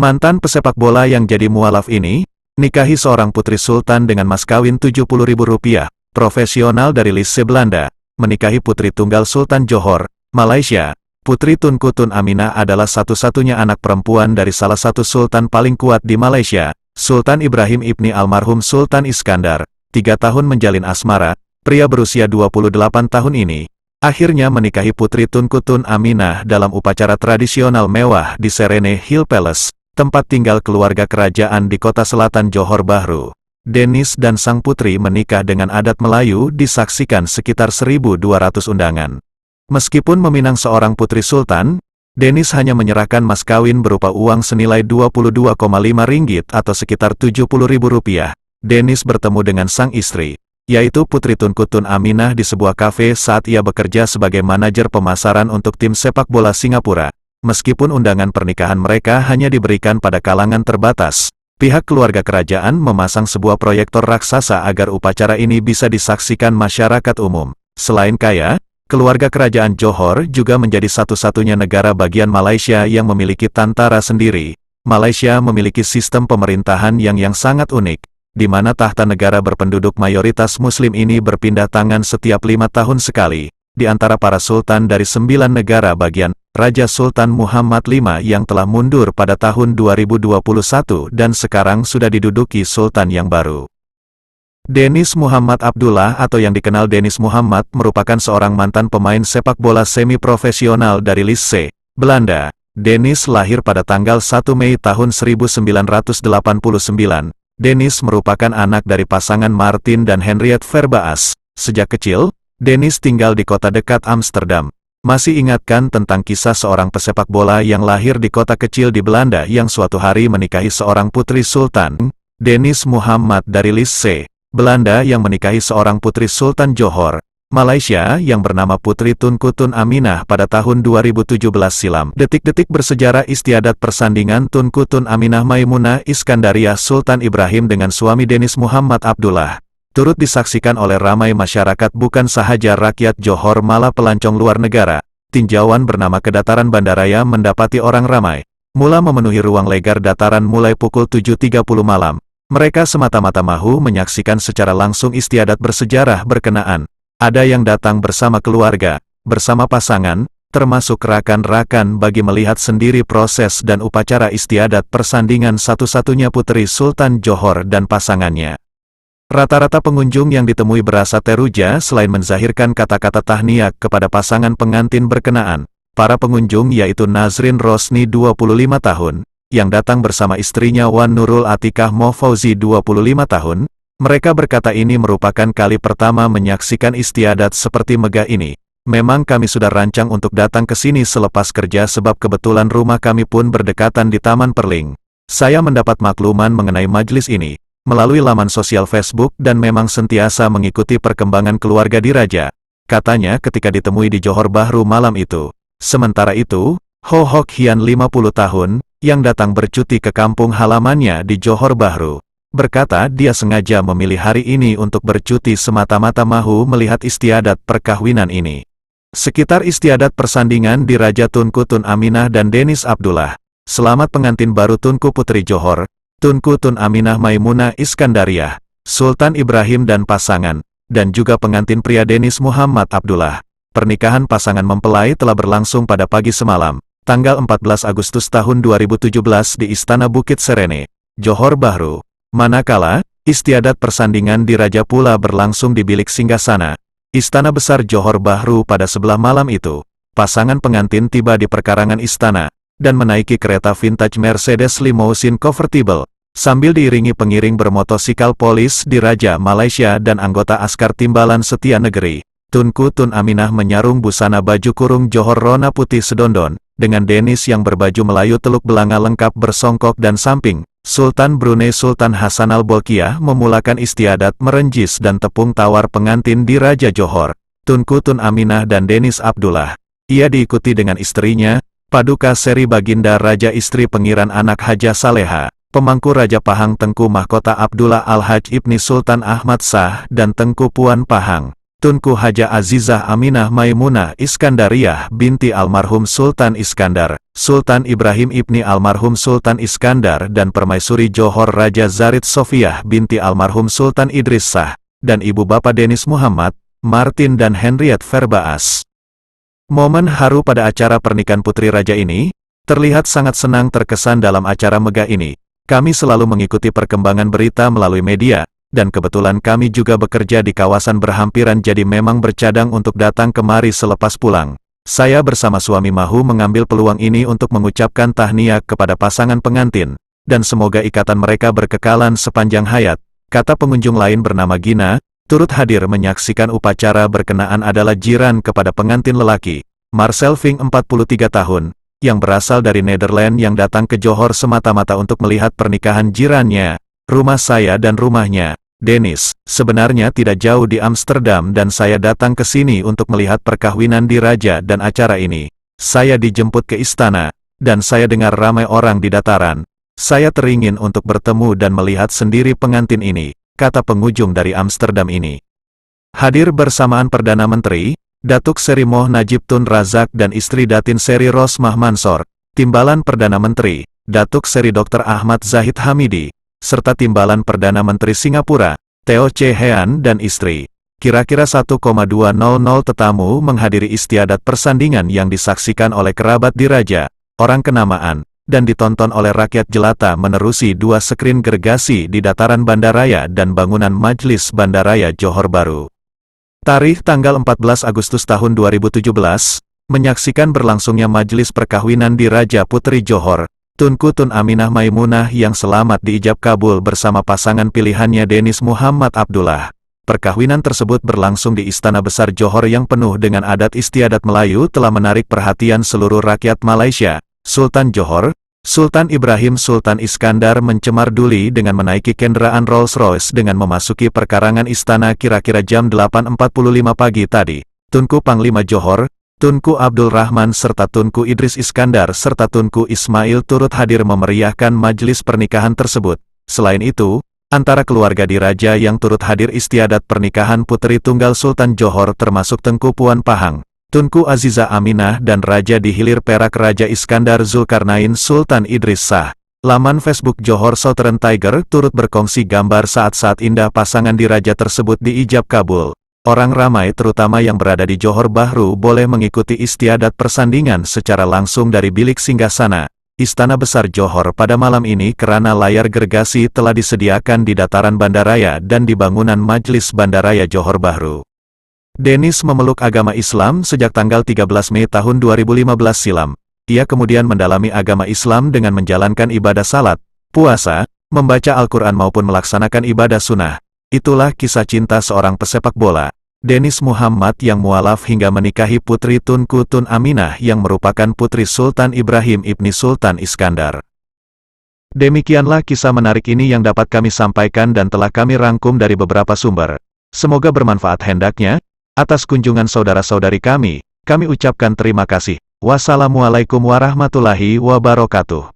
Mantan pesepak bola yang jadi mualaf ini, nikahi seorang putri sultan dengan mas kawin Rp70.000, profesional dari Lisse Belanda, menikahi putri tunggal Sultan Johor, Malaysia. Putri Tunku Tun Aminah adalah satu-satunya anak perempuan dari salah satu sultan paling kuat di Malaysia, Sultan Ibrahim Ibni almarhum Sultan Iskandar. 3 tahun menjalin asmara, pria berusia 28 tahun ini akhirnya menikahi putri Tunku Tun Aminah dalam upacara tradisional mewah di Serene Hill Palace, tempat tinggal keluarga kerajaan di kota selatan Johor Bahru. Dennis dan sang putri menikah dengan adat Melayu disaksikan sekitar 1.200 undangan. Meskipun meminang seorang putri sultan, Dennis hanya menyerahkan mas kawin berupa uang senilai Rp22,5 atau sekitar Rp70.000. Dennis bertemu dengan sang istri, yaitu Putri Tunku Tun Aminah di sebuah kafe saat ia bekerja sebagai manajer pemasaran untuk tim sepak bola Singapura. Meskipun undangan pernikahan mereka hanya diberikan pada kalangan terbatas, pihak keluarga kerajaan memasang sebuah proyektor raksasa agar upacara ini bisa disaksikan masyarakat umum. Selain kaya, keluarga kerajaan Johor juga menjadi satu-satunya negara bagian Malaysia yang memiliki tentara sendiri. Malaysia memiliki sistem pemerintahan yang sangat unik, di mana tahta negara berpenduduk mayoritas muslim ini berpindah tangan setiap 5 tahun sekali. Di antara para sultan dari 9 negara bagian, Raja Sultan Muhammad V yang telah mundur pada tahun 2021 dan sekarang sudah diduduki sultan yang baru. Dennis Muhammad Abdullah atau yang dikenal Dennis Muhammad merupakan seorang mantan pemain sepak bola semi-profesional dari Lisse, Belanda. Dennis lahir pada tanggal 1 Mei tahun 1989. Dennis merupakan anak dari pasangan Martin dan Henriette Verbaas. Sejak kecil, Dennis tinggal di kota dekat Amsterdam. Masih ingatkan tentang kisah seorang pesepak bola yang lahir di kota kecil di Belanda yang suatu hari menikahi seorang putri sultan? Dennis Muhammad dari Lisse, Belanda yang menikahi seorang putri Sultan Johor, Malaysia yang bernama Putri Tunku Tun Aminah pada tahun 2017 silam. Detik-detik bersejarah istiadat persandingan Tunku Tun Aminah Maimunah Iskandariah Sultan Ibrahim dengan suami Dennis Muhammad Abdullah turut disaksikan oleh ramai masyarakat, bukan sahaja rakyat Johor malah pelancong luar negara. Tinjauan bernama Kedataran Bandaraya mendapati orang ramai mula memenuhi ruang legar dataran mulai pukul 7.30 malam. Mereka semata-mata mahu menyaksikan secara langsung istiadat bersejarah berkenaan. Ada yang datang bersama keluarga, bersama pasangan, termasuk rakan-rakan bagi melihat sendiri proses dan upacara istiadat persandingan satu-satunya putri Sultan Johor dan pasangannya. Rata-rata pengunjung yang ditemui berasa teruja selain menzahirkan kata-kata tahniah kepada pasangan pengantin berkenaan. Para pengunjung yaitu Nazrin Rosni 25 tahun, yang datang bersama istrinya Wan Nurul Atikah Mo Fauzi 25 tahun, mereka berkata ini merupakan kali pertama menyaksikan istiadat seperti megah ini. Memang kami sudah rancang untuk datang ke sini selepas kerja sebab kebetulan rumah kami pun berdekatan di Taman Perling. Saya mendapat makluman mengenai majelis ini melalui laman sosial Facebook dan memang sentiasa mengikuti perkembangan keluarga diraja, katanya ketika ditemui di Johor Bahru malam itu. Sementara itu, Ho Hok Hian 50 tahun, yang datang bercuti ke kampung halamannya di Johor Bahru, berkata dia sengaja memilih hari ini untuk bercuti semata-mata mahu melihat istiadat perkawinan ini. Sekitar istiadat persandingan di Raja Tunku Tun Aminah dan Dennis Abdullah. Selamat pengantin baru Tunku Putri Johor, Tunku Tun Aminah Maimunah Iskandariah, Sultan Ibrahim dan pasangan, dan juga pengantin pria Dennis Muhammad Abdullah. Pernikahan pasangan mempelai telah berlangsung pada pagi semalam, tanggal 14 Agustus tahun 2017 di Istana Bukit Serene, Johor Bahru. Manakala, istiadat persandingan di Raja Pula berlangsung di bilik singgasana, Istana Besar Johor Bahru pada sebelah malam itu. Pasangan pengantin tiba di perkarangan istana, dan menaiki kereta vintage Mercedes Limousine Convertible, sambil diiringi pengiring bermotosikal polis di Raja Malaysia dan anggota Askar Timbalan Setia Negeri. Tunku Tun Aminah menyarung busana baju kurung Johor rona putih sedondon, dengan Dennis yang berbaju Melayu Teluk Belanga lengkap bersongkok dan samping. Sultan Brunei Sultan Hasanal Bolkiah memulakan istiadat merenjis dan tepung tawar pengantin di Raja Johor, Tunku Tun Aminah dan Dennis Abdullah. Ia diikuti dengan istrinya, Paduka Seri Baginda Raja Istri Pengiran Anak Haja Saleha, Pemangku Raja Pahang Tengku Mahkota Abdullah Al-Haj Ibni Sultan Ahmad Shah dan Tengku Puan Pahang. Tunku Haja Azizah Aminah Maimunah Iskandariyah binti almarhum Sultan Iskandar, Sultan Ibrahim ibni almarhum Sultan Iskandar dan Permaisuri Johor Raja Zarid Sofiyah binti almarhum Sultan Idris Shah, dan Ibu Bapak Denis Muhammad, Martin dan Henriette Verbaas. Momen haru pada acara pernikahan putri raja ini, terlihat sangat senang terkesan dalam acara megah ini. Kami selalu mengikuti perkembangan berita melalui media, dan kebetulan kami juga bekerja di kawasan berhampiran jadi memang bercadang untuk datang kemari selepas pulang. Saya bersama suami mahu mengambil peluang ini untuk mengucapkan tahniah kepada pasangan pengantin, dan semoga ikatan mereka berkekalan sepanjang hayat, kata pengunjung lain bernama Gina, turut hadir menyaksikan upacara berkenaan adalah jiran kepada pengantin lelaki, Marcel Vink 43 tahun, yang berasal dari Nederland yang datang ke Johor semata-mata untuk melihat pernikahan jirannya, rumah saya dan rumahnya. Denis, sebenarnya tidak jauh di Amsterdam dan saya datang ke sini untuk melihat perkawinan di raja dan acara ini. Saya dijemput ke istana, dan saya dengar ramai orang di dataran. Saya teringin untuk bertemu dan melihat sendiri pengantin ini, kata pengunjung dari Amsterdam ini. Hadir bersamaan Perdana Menteri, Datuk Seri Moh Najib Tun Razak dan istri Datin Seri Rosmah Mansor, Timbalan Perdana Menteri, Datuk Seri Dr. Ahmad Zahid Hamidi, serta Timbalan Perdana Menteri Singapura, Teo Chee Hean dan istri. Kira-kira 1,200 tetamu menghadiri istiadat persandingan yang disaksikan oleh kerabat diraja, orang kenamaan, dan ditonton oleh rakyat jelata menerusi 2 skrin gergasi di dataran bandaraya dan bangunan Majlis Bandaraya Johor Bahru. Tarikh tanggal 14 Agustus tahun 2017, menyaksikan berlangsungnya Majelis Perkawinan di Raja Putri Johor, Tunku Tun Aminah Maimunah yang selamat diijab kabul bersama pasangan pilihannya Denis Muhammad Abdullah. Perkawinan tersebut berlangsung di Istana Besar Johor yang penuh dengan adat istiadat Melayu telah menarik perhatian seluruh rakyat Malaysia. Sultan Johor, Sultan Ibrahim Sultan Iskandar mencemar duli dengan menaiki kendaraan Rolls-Royce dengan memasuki perkarangan istana kira-kira jam 8.45 pagi tadi. Tunku Panglima Johor, Tunku Abdul Rahman serta Tunku Idris Iskandar serta Tunku Ismail turut hadir memeriahkan majelis pernikahan tersebut. Selain itu, antara keluarga diraja yang turut hadir istiadat pernikahan Putri Tunggal Sultan Johor termasuk Tengku Puan Pahang, Tunku Azizah Aminah dan Raja di Hilir Perak Raja Iskandar Zulkarnain Sultan Idris Shah. Laman Facebook Johor Southern Tiger turut berkongsi gambar saat-saat indah pasangan diraja tersebut diijab kabul. Orang ramai terutama yang berada di Johor Bahru boleh mengikuti istiadat persandingan secara langsung dari bilik singgasana, Istana Besar Johor pada malam ini karena layar gergasi telah disediakan di dataran bandaraya dan di bangunan Majlis Bandaraya Johor Bahru. Denis memeluk agama Islam sejak tanggal 13 Mei tahun 2015 silam. Ia kemudian mendalami agama Islam dengan menjalankan ibadah salat, puasa, membaca Al-Quran maupun melaksanakan ibadah sunnah. Itulah kisah cinta seorang pesepak bola, Denis Muhammad yang mualaf hingga menikahi Putri Tunku Tun Aminah yang merupakan putri Sultan Ibrahim ibni Sultan Iskandar. Demikianlah kisah menarik ini yang dapat kami sampaikan dan telah kami rangkum dari beberapa sumber. Semoga bermanfaat hendaknya. Atas kunjungan saudara-saudari kami ucapkan terima kasih. Wassalamualaikum warahmatullahi wabarakatuh.